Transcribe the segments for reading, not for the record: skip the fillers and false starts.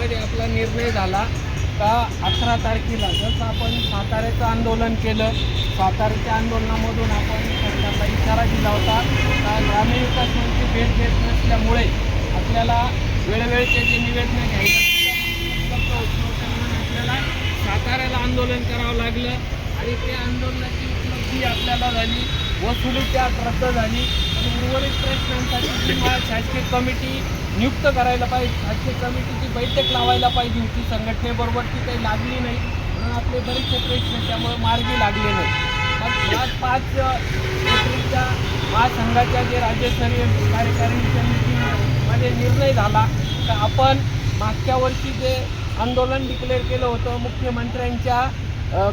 बैठकीमध्ये आपला निर्णय झाला का 11 तारखेला जसं आपण साताऱ्याचं आंदोलन केलं, साताऱ्याच्या आंदोलनामधून आपण सरकारला इशारा दिला होता का ग्रामीण विकास मंत्री भेट देत नसल्यामुळे आपल्याला वेळोवेळचे जे निवेदनं घ्यायला आपल्याला साताऱ्याला आंदोलन करावं लागलं आणि त्या आंदोलनाची उपलब्धी आपल्याला झाली, वसुलीची अट रद्द झाली आणि उर्वरित प्रश्नांसाठी जी शासकीय कमिटी नियुक्त करायला पाहिजे, शासकीय कमिटीची बैठक लावायला पाहिजे होती, संघटनेबरोबर ती काही लागली नाही म्हणून आपले बरेचसे प्रश्न त्यामुळे मार्गी लागले नाही. मग आज 5 एप्रिलच्या महासंघाच्या जे राज्यस्तरीय कार्यकारिणीच्या मीटिंगमध्ये निर्णय झाला तर आपण मागच्या वर्षी जे आंदोलन डिक्लेअर केलं होतं मुख्यमंत्र्यांच्या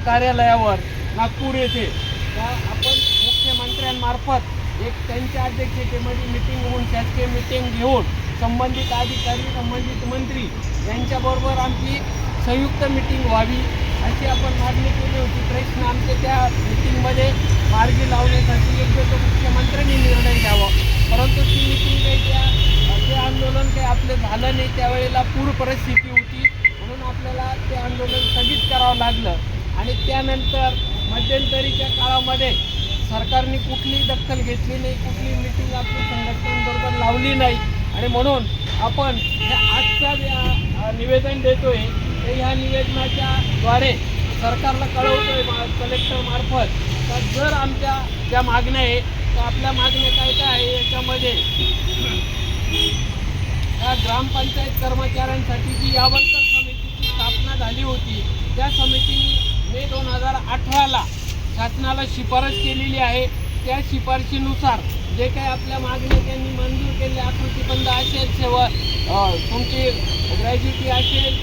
कार्यालयावर नागपूर येथे, आपण मुख्यमंत्र्यांमार्फत एक त्यांच्या अध्यक्षतेमध्ये मीटिंग होऊन शासकीय मीटिंग घेऊन संबंधित अधिकारी, संबंधित मंत्री यांच्याबरोबर आमची संयुक्त मीटिंग व्हावी अशी आपण मागणी केली होती. प्रश्न आमचे त्या मीटिंगमध्ये मार्गी लावण्यासाठी योग्य तो मुख्यमंत्र्यांनी निर्णय घ्यावा, परंतु ती मीटिंग काही ते आंदोलन काही आपलं झालं नाही. त्यावेळेला पूर परिस्थिती होती म्हणून आपल्याला ते आंदोलन स्थगित करावं लागलं आणि त्यानंतर मध्यंतरीच्या काळामध्ये सरकारने कुठलीही दखल घेतली नाही, कुठली मीटिंग आपली संघटनांबरोबर लावली नाही आणि म्हणून आपण हे आजचा जे निवेदन देतोय ते ह्या निवेदनाच्या द्वारे सरकारला कळवतोय कलेक्टर मार्फत तर जर आमच्या ज्या मागण्या आहे तर आपल्या मागण्या काय काय आहे याच्यामध्ये या ग्रामपंचायत कर्मचाऱ्यांसाठी जी यावलकर समितीची स्थापना झाली होती त्या समितीने मे 2018ला शासनाला शिफारस केलेली आहे. त्या शिफारशीनुसार जे काही आपल्या मागण्या त्यांनी मंजूर केले, आकृतीबंध असेल, सेवा तुमची ग्रॅज्युटी असेल,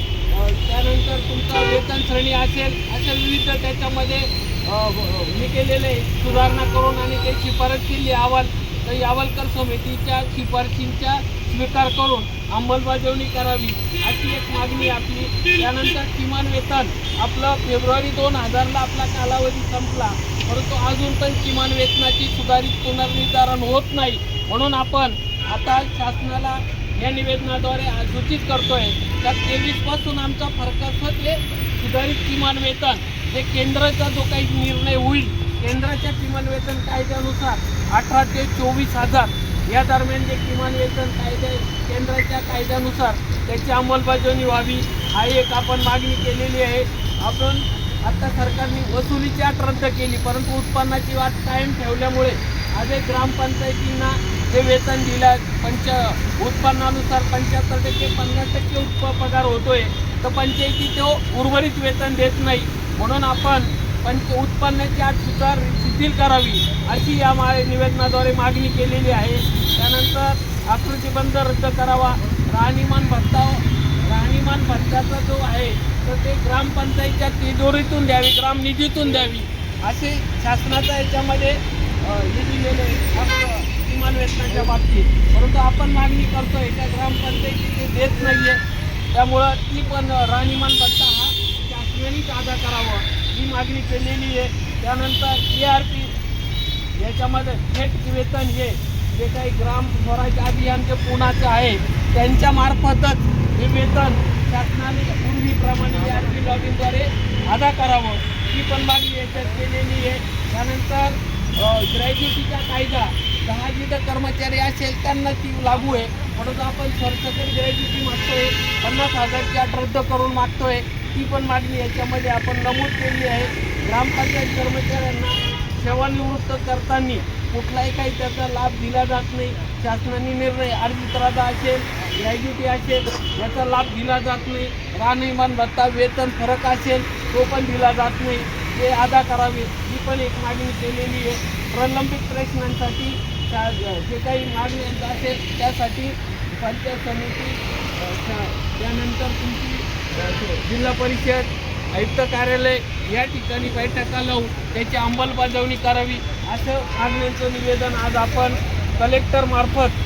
त्यानंतर तुमचा वेतन श्रेणी असेल, अशा विविध त्याच्यामध्ये हे केलेले सुधारणा करून आणि ते शिफारस केली अहवाल तर यावलकर समितीच्या शिफारशींचा स्वीकार करून अंमलबजावणी करावी अशी एक मागणी आपली. त्यानंतर किमान वेतन आपलं फेब्रुवारी 2000ला आपला कालावधी संपला, परंतु अजून पण किमान वेतनाची सुधारित पुनर्निर्धारण होत नाही म्हणून आपण आता शासनाला या निवेदनाद्वारे सूचित करतोय त्या 23पासून आमचा फरक असत हे सुधारित किमान वेतन जे केंद्राचा जो काही निर्णय होईल, केंद्राच्या किमान वेतन कायद्यानुसार 18 ते 24,000 या दरम्यान जे किमान वेतन केंद्राच्या कायद्यानुसार त्याची अंमलबजावणी व्हावी हा एक आपण मागणी केलेली आहे. आपण आता सरकारने वसुलीची अट रद्द केली, परंतु उत्पन्नाची वाट कायम ठेवल्यामुळे आज ग्रामपंचायतींना जे वेतन दिलं उत्पन्नानुसार 75% 50% पगार होतोय तर पंचायती तो उर्वरित वेतन देत नाही म्हणून आपण उत्पन्नाची अट सुद्धा शिथिल करावी अशी या निवेदनाद्वारे मागणी केलेली आहे. त्यानंतर आकृतीबंध रद्द करावा, राहणीमान भत्त्याचा जो आहे तर ते ग्रामपंचायतीच्या तिजोरीतून द्यावी, ग्रामनिधीतून द्यावी असे शासनाचा याच्यामध्ये हे दिलेलं आहे किमान वेतनाच्या बाबतीत, परंतु आपण मागणी करतोय त्या ग्रामपंचायती ते देत नाही आहे त्यामुळं ती पण राहणीमान भत्ता हा शासनानेच अदा करावा ही मागणी केलेली आहे. त्यानंतर ERP याच्यामध्ये थेट वेतन हे जे काही ग्राम स्वराज अभियान जे पुण्याचं आहे त्यांच्यामार्फतच हे वेतन शासनाने पूर्वीप्रमाणे ERP लॉगिनद्वारे अदा करावं ही पण मागणी याच्यात केलेली आहे. त्यानंतर ग्रॅज्युटीचा कायदा 10 जिथं कर्मचारी असेल त्यांना ती लागू आहे, परंतु आपण सरसकट ग्रॅज्युटी मागतोय 50,000ची अट रद्द करून मागतोय ती पण मागणी याच्यामध्ये आपण नमूद केली आहे. ग्रामपंचायत कर्मचाऱ्यांना सेवानिवृत्त करताना कुठलाही काही त्याचा लाभ दिला जात नाही. शासनाने निर्णय अर्जित्रादा असेल, ग्रॅज्युटी असेल याचा लाभ दिला जात नाही. राहणीमान भत्ता, वेतन फरक असेल तो पण दिला जात नाही, ते अदा करावे ही पण एक मागणी केलेली आहे. प्रलंबित प्रश्नांसाठी जे काही मागण्या असेल त्यासाठी पंचायत समिती त्यानंतर तुमची जिल्हा परिषद आयुक्त कार्यालय या ठिकाणी बैठका लावून त्याची अंमलबजावणी करावी असं मागण्यांचं निवेदन आज आपण कलेक्टर मार्फत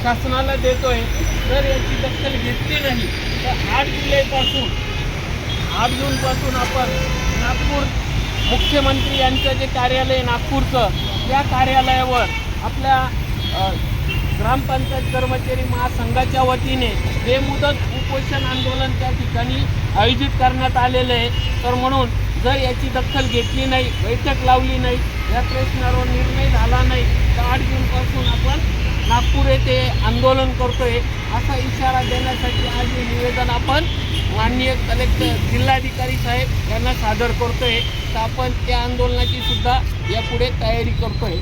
शासनाला देतोय. जर याची दखल घेतली नाही तर 8 जुलैपासून 8 जूनपासून आपण नागपूर मुख्यमंत्री यांचं जे कार्यालय नागपूरचं त्या कार्यालयावर आपल्या ग्रामपंचायत कर्मचारी महासंघाच्या वतीने बेमुदत उपोषण आंदोलन त्या ठिकाणी आयोजित करण्यात आलेलं आहे. तर म्हणून जर याची दखल घेतली नाही, बैठक लावली नाही, या प्रश्नावर निर्णय झाला नाही तर 8 जूनपासून आपण नागपूर येथे आंदोलन करतोय असा इशारा देण्यासाठी आज हे निवेदन आपण माननीय कलेक्टर जिल्हाधिकारी साहेब यांना सादर करतोय. तर आपण त्या आंदोलनाची सुद्धा यापुढे तयारी करतोय.